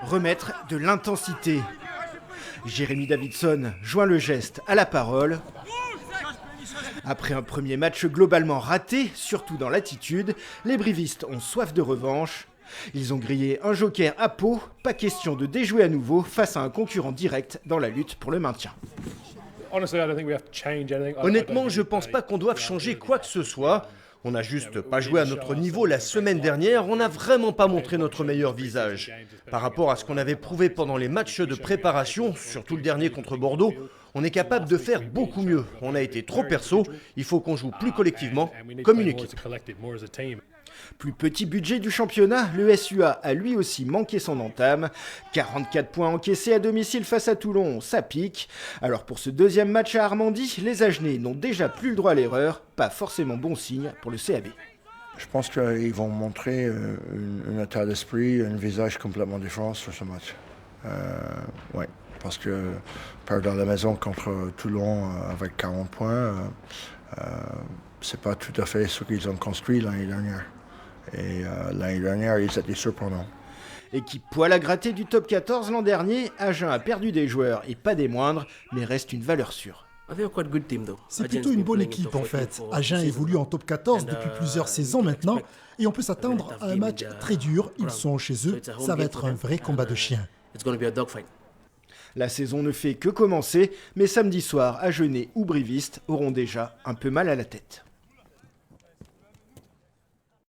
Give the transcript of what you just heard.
Remettre de l'intensité. Jérémy Davidson joint le geste à la parole. Après un premier match globalement raté, surtout dans l'attitude, les brivistes ont soif de revanche. Ils ont grillé un joker à Pau, pas question de déjouer à nouveau face à un concurrent direct dans la lutte pour le maintien. Honnêtement, je ne pense pas qu'on doive changer quoi que ce soit. On n'a juste pas joué à notre niveau la semaine dernière, on n'a vraiment pas montré notre meilleur visage. Par rapport à ce qu'on avait prouvé pendant les matchs de préparation, surtout le dernier contre Bordeaux, on est capable de faire beaucoup mieux. On a été trop perso, il faut qu'on joue plus collectivement, comme une équipe. Plus petit budget du championnat, le SUA a lui aussi manqué son entame. 44 points encaissés à domicile face à Toulon, ça pique. Alors pour ce deuxième match à Armandie, les Agenais n'ont déjà plus le droit à l'erreur, pas forcément bon signe pour le CAB. Je pense qu'ils vont montrer un état d'esprit, un visage complètement différent sur ce match. Ouais, parce que perdre à la maison contre Toulon avec 40 points, c'est pas tout à fait ce qu'ils ont construit l'année dernière. Et l'année dernière, ils étaient surprenants. Équipe poil à gratter du top 14 l'an dernier, Agen a perdu des joueurs et pas des moindres, mais reste une valeur sûre. C'est plutôt une bonne équipe en fait. Agen évolue en top 14 depuis plusieurs saisons maintenant et on peut s'attendre à un match très dur. Ils sont chez eux, ça va être un vrai combat de chiens. La saison ne fait que commencer, mais samedi soir, Agenais ou brivistes auront déjà un peu mal à la tête.